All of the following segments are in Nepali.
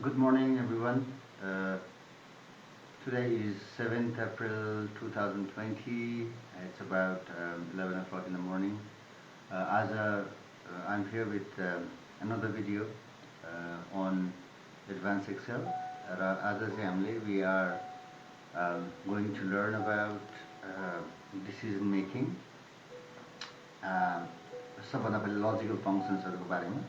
Good morning, everyone. Today is 7th April 2020. It's about 11 o'clock in the morning. I'm here with another video on advanced Excel. As a family, we are going to learn about decision making, सबभन्दा पहिले logical functionsहरूको बारेमा,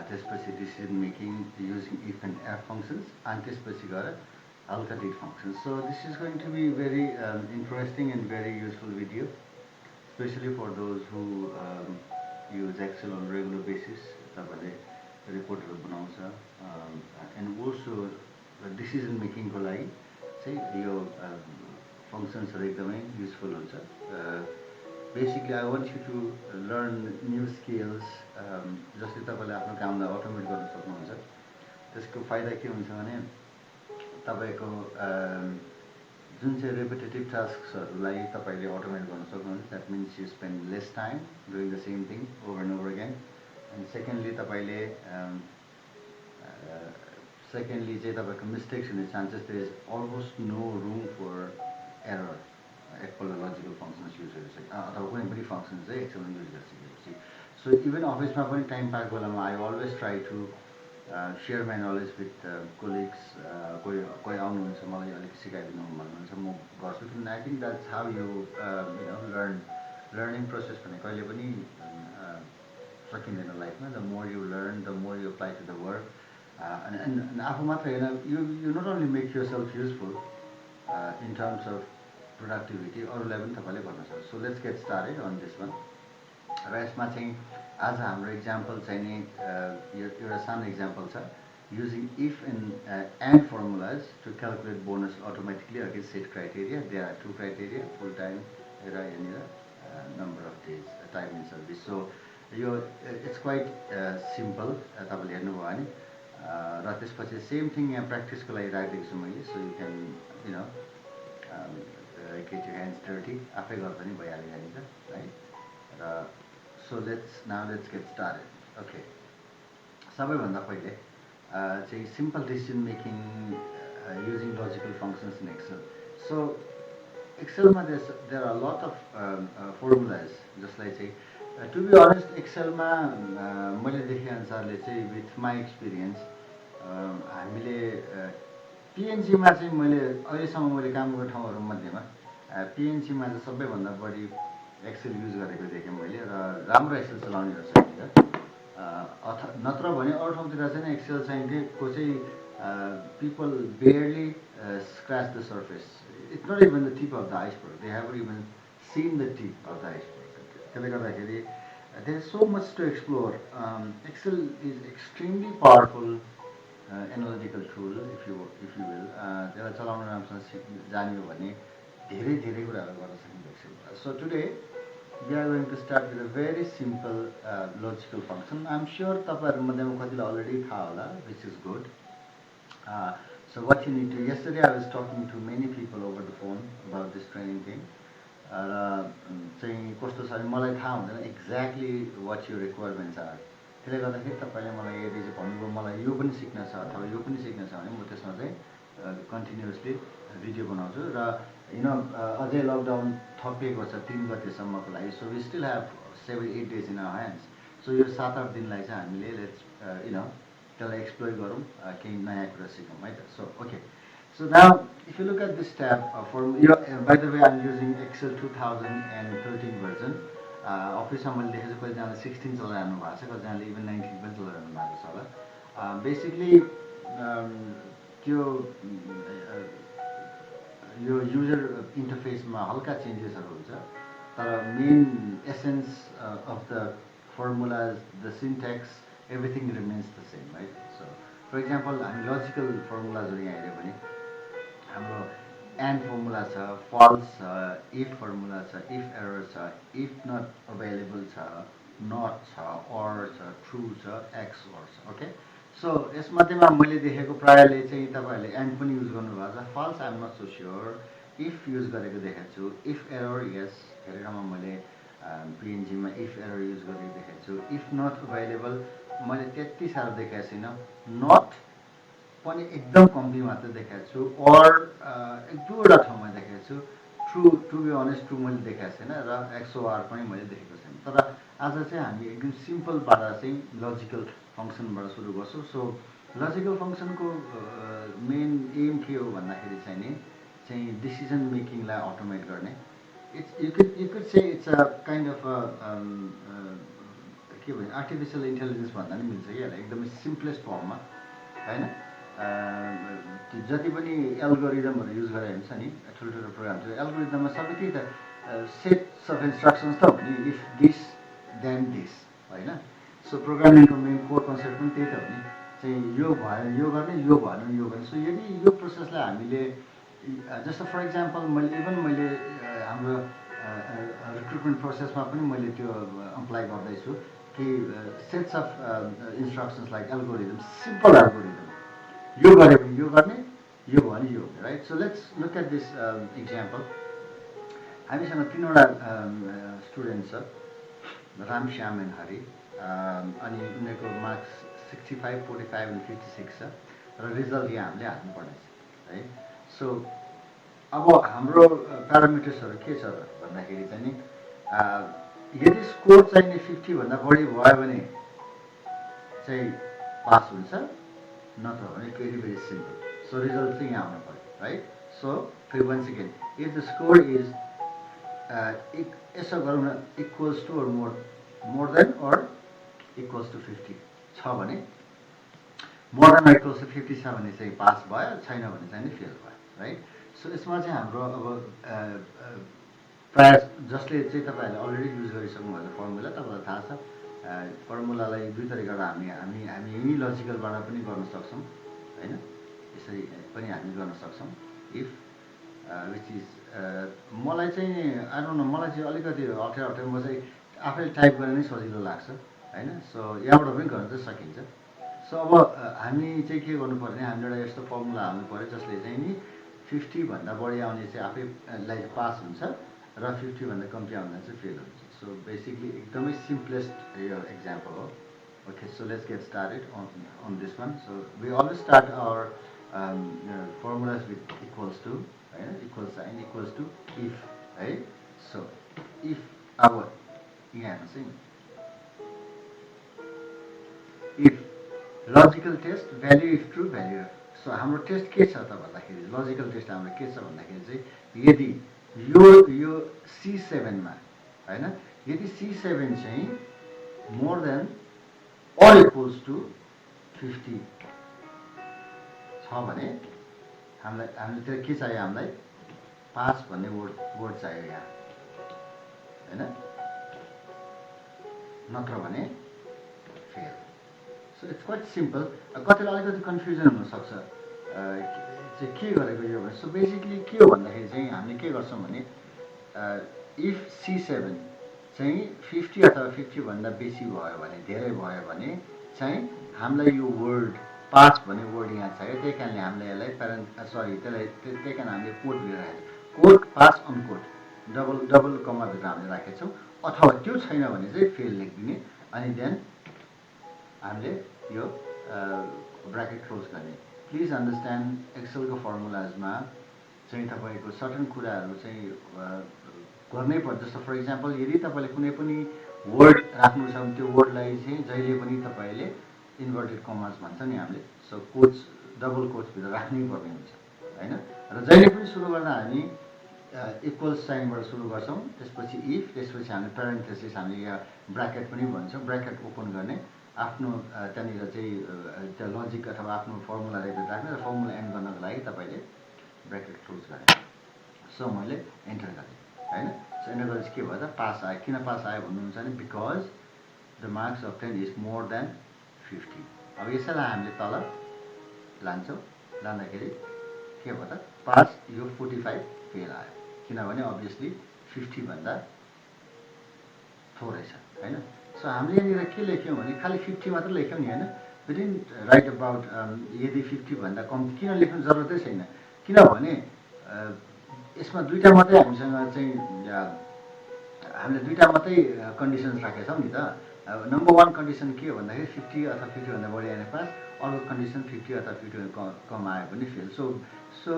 त्यसपछि decision making using if and if functions, and त्यसपछि गएर hल्का did functions. So this is going to be very interesting and very useful video, especially for those who use Excel on regular basis. तपाईँले रिपोर्टहरू बनाउँछ and also decision making को लागि चाहिँ यो functionsहरू एकदमै useful हुन्छ. Basically, I want you to learn new skills जसले तपाईँले आफ्नो कामलाई अटोमेट गर्न सक्नुहुन्छ. त्यसको फाइदा के हुन्छ भने तपाईँको जुन चाहिँ repetitive tasksहरूलाई तपाईँले अटोमेट गर्न सक्नुहुन्छ. That means you spend less time doing the same thing over and over again. And secondly, तपाईँले चाहिँ तपाईँको mistakes हुने chances, there is almost no room for error. एकपल्ट logical functions use गरेपछि अथवा कुनै पनि functions चाहिँ Excel मा use गरिसकेपछि. So even अफिसमा पनि टाइम पाएको बेलामा I always try to share my knowledge with colleagues. कोही आउनुहुन्छ मलाई अलिक सिकाइदिनु भन्नुहुन्छ, म गर्छु. किनभने I think that's how you learn. Learning process भने कहिले पनि सकिँदैन लाइफमा. The more you learn, the more you apply to the work. And आफू मात्र होइन, you not only make yourself useful in terms of productivity, अरूलाई पनि तपाईँले गर्न सक्छ. So let's get started on this one. र यसमा चाहिँ आज हाम्रो एक्जाम्पल चाहिँ नि एउटा सानो एक्जाम्पल छ. Using if and formulas to calculate bonus automatically against set criteria. There are two criteria, full time र यहाँनिर number of days, time in service. So यो it's quite simple. तपाईँले हेर्नुभयो भने र त्यसपछि सेम थिङ यहाँ प्र्याक्टिसको लागि राखिदिएको छु मैले. So you can get your hands dirty. आफै गर्दा नि भइहाल्यो यहाँनिर, right? So now let's get started. Okay. सबैभन्दा पहिले चाहिँ simple decision making using logical functions in Excel. So Excel मा there are a lot of formulas. जसलाई चाहिँ to be honest, Excel मा मैले देखे अनुसारले चाहिँ with my experience हामीले PNG मा चाहिँ मैले अहिलेसम्म मैले काम गरेको ठाउँहरू मध्येमा PNG मा चाहिँ सबैभन्दा बढी Excel युज गरेको देखेँ मैले र राम्रो Excel चलाउने रहेछ यहाँनिर. नत्र भने अरू ठाउँतिर चाहिँ Excel चाहिँ को चाहिँ people barely scratch the surface. It's not even the tip of the iceberg. They haven't even seen the tip of the iceberg. त्यसले गर्दाखेरि there is so much to explore. Excel is extremely powerful analytical tool, if you will. त्यसलाई चलाउन राम्रोसँग जान्यो भने धेरै कुराहरू गर्न सकिन्छ. So today we are going to start with a very simple logical function. I'm sure तपाईँहरू मध्येमा कतिलाई already थाहा होला, which is good. So what you need to, yesterday I was talking to many people over the phone about this training thing. र चाहिँ कस्तो छ भने मलाई थाहा हुँदैन exactly what your requirements are. त्यसले गर्दाखेरि तपाईँले मलाई यदि चाहिँ भन्नुभयो मलाई यो पनि सिक्न छ अथवा यो पनि सिक्न छ भने म त्यसमा चाहिँ कन्टिन्युसली भिडियो बनाउँछु. र अझै लकडाउन थपिएको छ 3 गतेसम्मको लागि. So we still have 7-8 days in our hands. So यो 7-8 दिनलाई चाहिँ हामीले त्यसलाई एक्सप्लोर गरौँ, केही नयाँ कुरा सिकौँ है त. So okay. So now, if you look at this tab, by the way, I'm using Excel 2013 version. अफिसमा मैले देखेको छु कतिजनाले 16 चलाइरहनु भएको छ, कतिजनाले इभन 19 पनि चलाइरहनु भएको छ होला. बेसिकली त्यो यो युजर इन्टरफेसमा हल्का चेन्जेसहरू हुन्छ, तर main essence of the formulas, the syntax, everything remains the same, right? So for example हामी लजिकल फर्मुलाजहरू यहाँ हेऱ्यो भने हाम्रो एन्ड फर्मुला छ, फल्स छ, इफ फर्मुला छ, इफ एरर छ, इफ नट अभाइलेबल छ, नट छ, अर छ, ट्रु छ, एक्स अर छ. ओके. सो यसमध्येमा मैले देखेको प्रायःले चाहिँ तपाईँहरूले एन्ड पनि युज गर्नुभएको छ. False I am not so sure. If use गरेको देखेको छु. इफ एरर यस, धेरै ठाउँमा मैले पिएनजीमा इफ एरर युज गरेको देखेको छु. इफ नट अभाइलेबल मैले त्यति साह्रो देखाएको छैन. नट पनि एकदम कम्ती मात्र देखाएको छु अर एक दुईवटा ठाउँमा देखेको छु टु बी अनेस्ट ट्रु मैले देखाएको छैन र XOR पनि मैले देखेको छैन तर आज चाहिँ हामी एकदम सिम्पलबाट चाहिँ लजिकल फङ्सनबाट सुरु गर्छौँ सो लजिकल फङ्सनको मेन एम के हो भन्दाखेरि चाहिँ डिसिजन मेकिङलाई अटोमेट गर्ने you could say it's a kind of a के भन्छ आर्टिफिसियल इन्टेलिजेन्स भन्दा पनि मिल्छ कि यसलाई एकदमै सिम्पलेस्ट फर्ममा होइन जति पनि एल्गोरिदमहरू युज गरेर हुन्छ नि ठुल्ठुलो प्रोग्रामहरू एल्गोरिदममा सबै त्यही त सेट्स अफ इन्स्ट्रक्सन्स त हो नि इफ दिस देन दिस होइन सो प्रोग्रामिङको मेन कोर कन्सेप्ट पनि त्यही त हो नि चाहिँ यो भएन यो गर्ने यो भएन यो गर्ने सो यदि यो प्रोसेसलाई हामीले जस्तो फर इक्जाम्पल मैले हाम्रो रिक्रुटमेन्ट प्रोसेसमा पनि मैले त्यो अप्लाई गर्दैछु कि sets of instructions like algorithm simple algorithm यो गऱ्यो भने यो गर्ने यो भयो भने यो right so let's look at this example हामीसँग 3वटा स्टुडेन्ट छ राम श्याम एन्ड हरि अनि उनीहरूको मार्क्स 65 45 एन्ड 56 छ र रिजल्ट यहाँ हामीले हाल्नुपर्ने छ है सो अब हाम्रो प्यारामिटर्सहरू के छ भन्दाखेरि चाहिँ नि यदि स्कोर चाहिँ नि 50 भन्दा बढी भयो भने चाहिँ पास हुन्छ नत्र भने very very simple so result चाहिँ यहाँ आउनु पर्यो राइट सो फेरि once again if the score is यसो गरौँ न equals to or more than or equals to 50 छ भने मोर देन इक्वल्स टु 50 छ भने चाहिँ पास भयो छैन भने चाहिँ फेल भयो राइट सो यसमा चाहिँ हाम्रो अब प्रायः जसले चाहिँ तपाईँहरूले अलरेडी युज गरिसक्नु भएको फर्मुला तपाईँलाई थाहा छ फर्मुलालाई दुई तरिकाबाट हामी यही लजिकलबाट पनि गर्न सक्छौँ होइन यसरी पनि हामी गर्न सक्छौँ इफ विच इज मलाई चाहिँ आई डोन्ट नो मलाई चाहिँ अलिकति अप्ठ्यारो म चाहिँ आफैले टाइप गरेर नै सजिलो लाग्छ होइन सो यहाँबाट पनि गर्न चाहिँ सकिन्छ सो अब हामी चाहिँ के गर्नु पर्यो भने हामीले एउटा यस्तो फर्मुला हाल्नु पऱ्यो जसले चाहिँ नि 50 भन्दा बढी आउने चाहिँ आफैलाई पास हुन्छ र 50 भन्दा कम्ती आउँदा चाहिँ फेल हुन्छ सो बेसिकली एकदमै सिम्पलेस्ट यो एक्जाम्पल हो okay so let's get started on this one so we always start our formulas with equals to होइन equal sign equals to if है सो इफ अब यहाँ हेर्नुहोस् है if logical test value if true value so हाम्रो टेस्ट के छ त भन्दाखेरि लजिकल टेस्ट हाम्रो के छ भन्दाखेरि चाहिँ यदि यो C7मा होइन यदि C7 चाहिँ more than or equals to 50 छ भने हामीले के चाहियो हामीलाई पास भन्ने वर्ड चाहियो यहाँ होइन नत्र भने fail so it's quite simple कतिलाई अलिकति कन्फ्युजन हुनसक्छ चाहिँ के गरेको यो भने सो बेसिकली के हो भन्दाखेरि चाहिँ हामीले के गर्छौँ भने इफ C7 चाहिँ 50 अथवा 50 भन्दा बेसी भयो भने धेरै भयो भने चाहिँ हामीलाई यो वर्ड पास भन्ने वर्ड यहाँ चाहियो त्यही कारणले हामीले यसलाई त्यही कारण हामीले कोड लिइरहेको कोड पास अनकोड डबल कमाभित्र हामीले राखेको छौँ अथवा त्यो छैन भने चाहिँ फेल लेखिदिने अनि देन हामीले यो ब्राकेट क्लोज गर्ने प्लिज अन्डरस्ट्यान्ड एक्सेलको फर्मुलाजमा चाहिँ तपाईँको सर्टन कुराहरू चाहिँ गर्नै पर्छ जस्तो फर इक्जाम्पल यदि तपाईँले कुनै पनि वर्ड राख्नु छ भने त्यो वर्डलाई चाहिँ जहिले पनि तपाईँले इन्भर्टेड कमाज भन्छ नि हामीले सो कोट्स डबल कोट्सभित्र राख्नै पर्ने हुन्छ होइन र जहिले पनि सुरु गर्दा हामी इक्वल साइनबाट सुरु गर्छौँ त्यसपछि इफ त्यसपछि हामी प्यारेन्थेसिस हामीले यहाँ ब्राकेट पनि भन्छौँ ब्राकेट ओपन गर्ने आफ्नो त्यहाँनिर चाहिँ त्यो लजिक अथवा आफ्नो फर्मुला राख्ने र फर्मुला एन्ड गर्नको लागि तपाईँले ब्राकेट क्लोज गर्ने सो मैले एन्टर गरेँ होइन सो एन्टर गरेपछि के भयो त पास आयो किन पास आयो भन्नुहुन्छ भने because the marks obtain is more than 50 अब यसैलाई हामीले तल लान्छौँ लाँदाखेरि के भयो त पास यो 45 फेल आयो किनभने अभियसली 50 भन्दा थोरै छ होइन सो हामीले यहाँनिर के लेख्यौँ भने खालि 50 मात्र लेख्यौँ नि होइन वी डिडन्ट राइट अबाउट यदि 50 भन्दा कम्ती किन लेख्नु जरुरतै छैन किनभने यसमा दुईवटा मात्रै हामीसँग चाहिँ हामीले दुईवटा मात्रै कन्डिसन्स राखेका छौँ नि त नम्बर 1 कन्डिसन के हो भन्दाखेरि 50 अथवा 50 भन्दा बढी आउने पास अर्को कन्डिसन 50 अथवा 50 कम आयो भने फेल. सो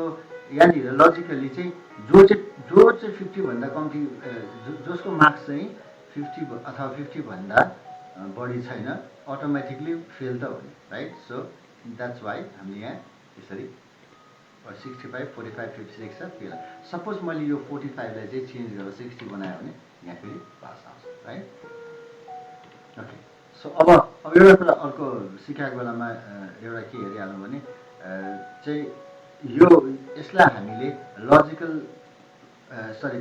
यहाँनिर लजिकली चाहिँ जो चाहिँ 50भन्दा कम्ती जसको मार्क्स चाहिँ 50 अथवा 50भन्दा बढी छैन अटोमेटिकली फेल त हो नि, राइट. सो द्याट्स वाइ हामीले यहाँ यसरी 65, 45, 56 छ फेल. सपोज मैले यो 45लाई चाहिँ चेन्ज गरेर 60 बनायो भने यहाँ फेरि पास आउँछ, राइट. ओके. सो अब एउटा कुरा अर्को सिकाएको बेलामा एउटा के हेरिहाल्नु भने चाहिँ यसलाई हामीले लजिकल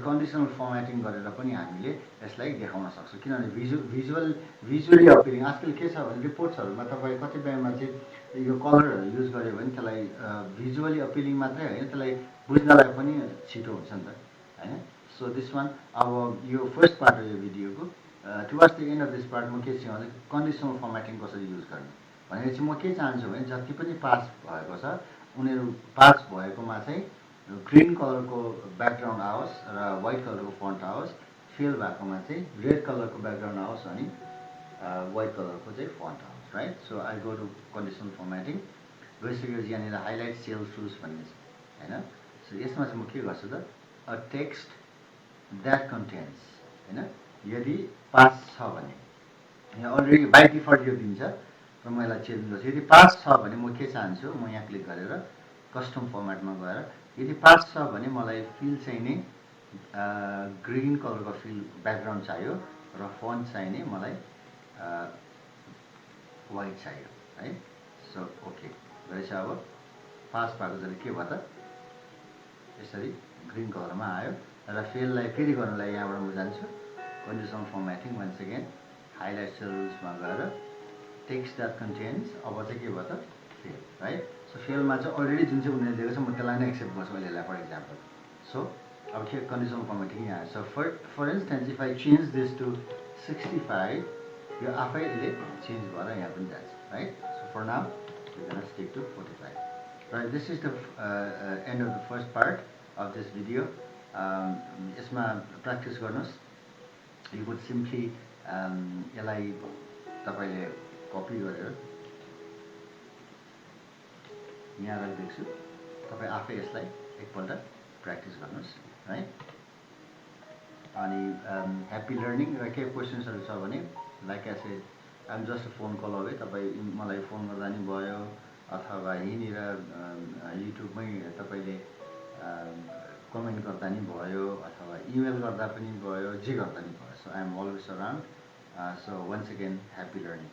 कन्डिसनल फर्मेटिङ गरेर पनि हामीले यसलाई देखाउन सक्छौँ. किनभने भिजुअली अपिलिङ आजकल के छ भने रिपोर्ट्सहरूमा तपाईँ कतिपयमा चाहिँ यो कलरहरू युज गर्यो भने त्यसलाई भिजुअली अपिलिङ मात्रै होइन त्यसलाई बुझ्नलाई पनि छिटो हुन्छ नि त, होइन. सो दिस वान अब यो फर्स्ट पार्ट हो यो भिडियोको. Towards the end of this part म के चाहिँ भने कन्डिसनल फर्मेटिङ कसरी युज गर्ने भनेपछि म के चाहन्छु भने जति पनि पास भएको छ उनीहरू पास भएकोमा चाहिँ ग्रिन कलरको ब्याकग्राउन्ड आओस् र व्हाइट कलरको फन्ट आओस्. फेल भएकोमा चाहिँ रेड कलरको ब्याकग्राउन्ड आओस् अनि व्हाइट कलरको चाहिँ फन्ट आओस्, right. So I go to conditional formatting. गइसकेपछि यहाँनिर हाइलाइट सेल्स रुल्स भन्ने छ, होइन. सो यसमा चाहिँ म के गर्छु त अ टेक्स्ट द्याट कन्टेन्स, होइन. यदि पास छ भने यहाँ अलरेडी बाई डिफल्ट यो दिन्छ र म यसलाई चेन्ज गर्छु. यदि पास छ भने म के चाहन्छु म यहाँ क्लिक गरेर कस्टम फर्मेटमा गएर यदि पास छ भने मलाई फिल चाहिँ नि ग्रिन कलरको फिल ब्याकग्राउन्ड चाहियो र फन्ट चाहिँ नि मलाई व्हाइट चाहियो, है. सो ओके रहेछ. अब पास भएको जहिले के भयो त यसरी ग्रिन कलरमा आयो र फेललाई फेरि गर्नलाई यहाँबाट म जान्छु conditional formatting once again highlight सेल्समा गएर टेक्स्ट द्याट कन्टेन्स. अब चाहिँ के भयो त फेल, राइट. सो फेलमा चाहिँ अलरेडी जुन चाहिँ उनीहरूले दिएको छ म त्यसलाई नै एक्सेप्ट गर्छु अहिलेलाई फर इक्जाम्पल. सो अब के कन्डिसनल फर्मेटिङ यहाँ आयो. So for instance if I change this to 65 यो आफै यसले चेन्ज भएर यहाँ पनि जान्छ, right. So for now we can stick to 45. Right, this is the end of the first part of this video. यसमा प्र्याक्टिस गर्नुहोस्. You would simply यसलाई तपाईँले कपी गरेर यहाँ राखिदिएको छु. तपाईँ आफै यसलाई एकपल्ट प्र्याक्टिस गर्नुहोस्, है. अनि ह्याप्पी लर्निङ. र केही क्वेसन्सहरू छ भने like I said I am just a phone call away. तपाईँ मलाई फोन गर्दा नि भयो अथवा यहीँनिर युट्युबमै तपाईँले कमेन्ट गर्दा नि भयो अथवा इमेल गर्दा पनि भयो, जे गर्दा नि भयो. So I am always around. So once again happy learning.